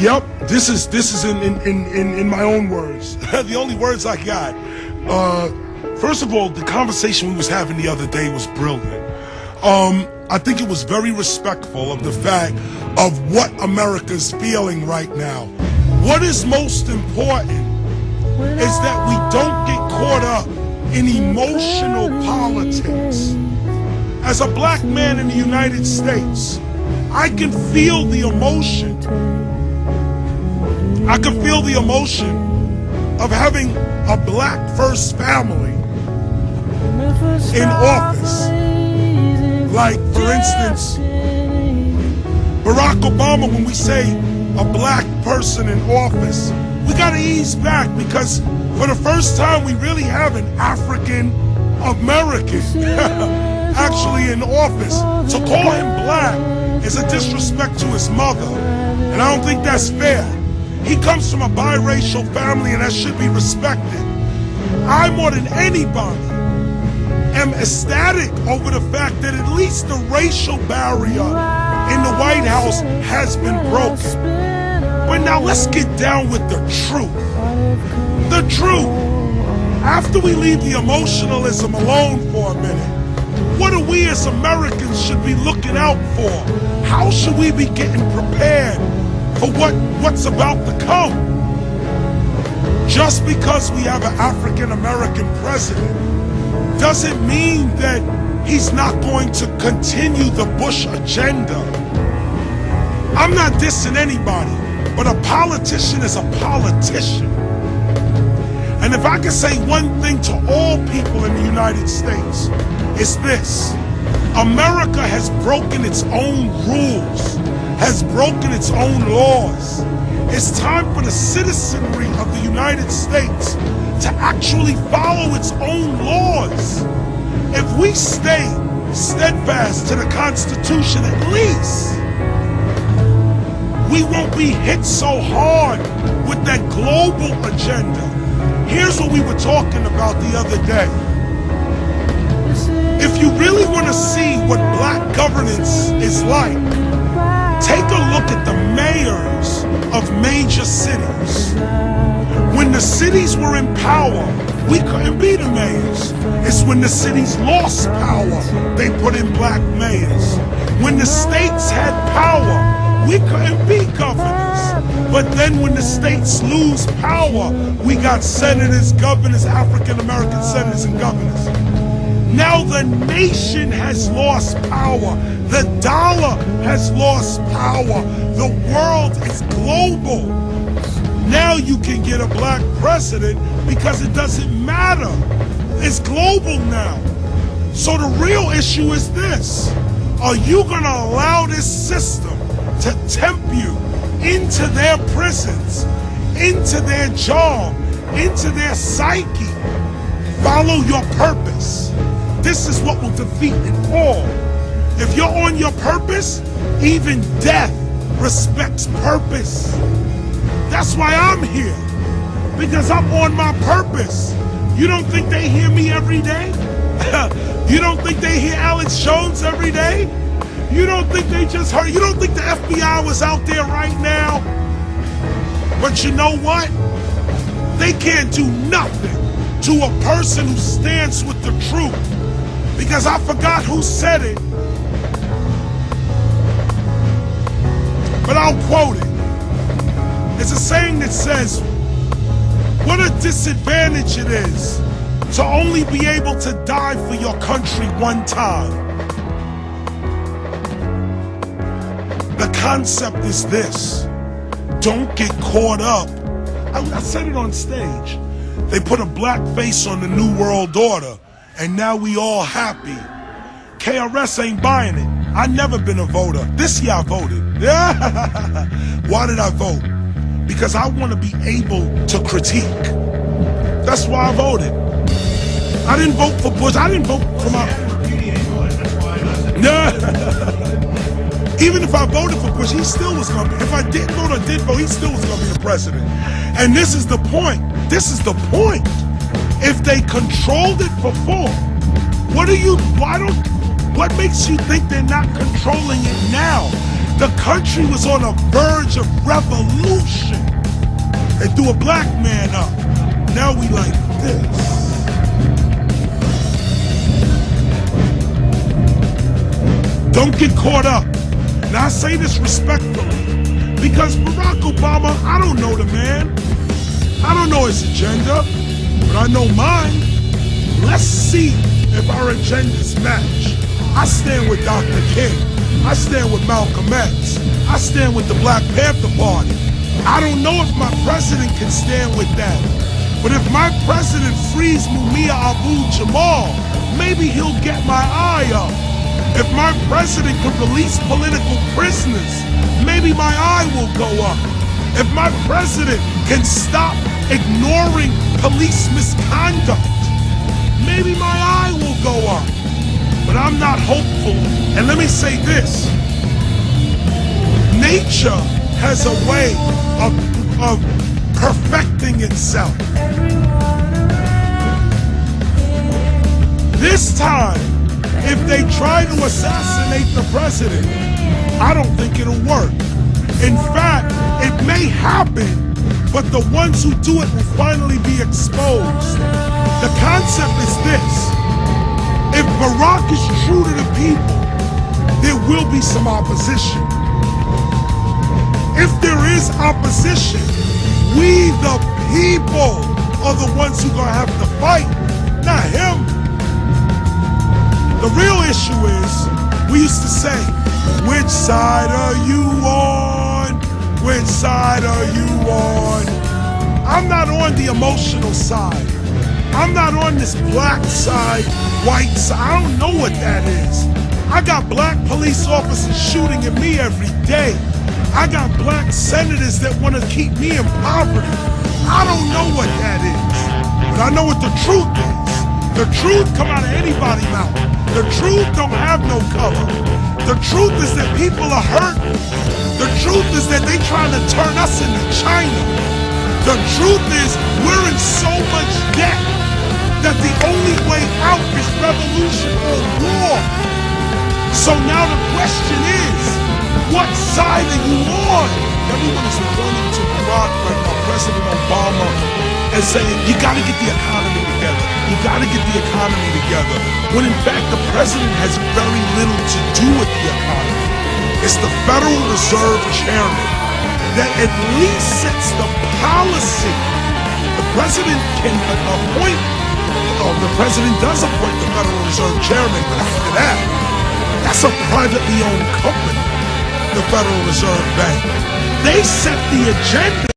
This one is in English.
Yep, this is in my own words. The only words I got. First of all, the conversation we was having the other day was brilliant. I think it was very respectful of the fact of what America's feeling right now. What is most important is that we don't get caught up in emotional politics. As a black man in the United States, I can feel the emotion. I can feel the emotion of having a black first family in office. Like, for instance, Barack Obama, when we say a black person in office, we gotta ease back, because for the first time we really have an African American actually in office. To call him black is a disrespect to his mother, and I don't think that's fair. He comes from a biracial family, and that should be respected. I, more than anybody, am ecstatic over the fact that at least the racial barrier in the White House has been broken. But now let's get down with the truth. The truth. After we leave the emotionalism alone for a minute, what do we as Americans should be looking out for? How should we be getting prepared for what's about to come? Just because we have an African American president doesn't mean that he's not going to continue the Bush agenda. I'm not dissing anybody, but a politician is a politician. And if I can say one thing to all people in the United States, it's this: America has broken its own rules, has broken its own laws. It's time for the citizenry of the United States to actually follow its own laws. If we stay steadfast to the Constitution, at least we won't be hit so hard with that global agenda. Here's what we were talking about the other day. If you really want to see what black governance is like, take a look at the mayors of major cities. When the cities were in power, we couldn't be the mayors. It's when the cities lost power, they put in black mayors. When the states had power, we couldn't be governors. But then when the states lose power, we got senators, governors, African American senators and governors. Now the nation has lost power. The dollar has lost power. The world is global. Now you can get a black president because it doesn't matter. It's global now. So the real issue is this: are you going to allow this system to tempt you into their prisons, into their job, into their psyche? Follow your purpose. This is what will defeat it all. If you're on your purpose, even death respects purpose. That's why I'm here, because I'm on my purpose. You don't think they hear me every day? You don't think they hear Alex Jones every day? You don't think they just heard? You don't think the FBI was out there right now? But you know what? They can't do nothing to a person who stands with the truth. Because I forgot who said it, but I'll quote it. It's a saying that says, what a disadvantage it is to only be able to die for your country one time. The concept is this: don't get caught up. I said it on stage. They put a black face on the New World Order, and now we all happy. KRS ain't buying it. I never been a voter. This year I voted. Why did I vote? Because I want to be able to critique. That's why I voted. I didn't vote for Bush. I didn't vote for my... Even if I voted for Bush, he still was going to be... If I didn't vote or did vote, he still was going to be the president. And this is the point. This is the point. If they controlled it before, what makes you think they're not controlling it now? The country was on a verge of revolution. They threw a black man up. Now we like this. Don't get caught up. Now I say this respectfully, because Barack Obama, I don't know the man. I don't know his agenda, but I know mine. Let's see if our agendas match. I stand with Dr. King. I stand with Malcolm X. I stand with the Black Panther Party. I don't know if my president can stand with that. But if my president frees Mumia Abu-Jamal, maybe he'll get my eye up. If my president could release political prisoners, maybe my eye will go up. If my president can stop ignoring police misconduct, maybe my eye will go up. But I'm not hopeful. And let me say this. Nature has a way of perfecting itself. This time, if they try to assassinate the president, I don't think it'll work. In fact, it may happen, but the ones who do it will finally be exposed. The concept is this. If Barack is true to the people, there will be some opposition. If there is opposition, we the people are the ones who are gonna have to fight, not him. The real issue is, we used to say, which side are you on? Which side are you on? I'm not on the emotional side. I'm not on this black side, white side. I don't know what that is. I got black police officers shooting at me every day. I got black senators that want to keep me in poverty. I don't know what that is, but I know what the truth is. The truth come out of anybody's mouth. The truth don't have no cover. The truth is that people are hurt. The truth is that they trying to turn us into China. The truth is we're in so much debt that the only way out is revolution or war. So now the question is, what side are you on? Everyone is pointing to Barack right now, President Obama, and saying, you gotta get the economy together. You gotta get the economy together. When in fact, the president has very little to do with the economy. It's the Federal Reserve Chairman that at least sets the policy. The president can appoint, the president does appoint the Federal Reserve Chairman, but after that, that's a privately owned company, the Federal Reserve Bank. They set the agenda.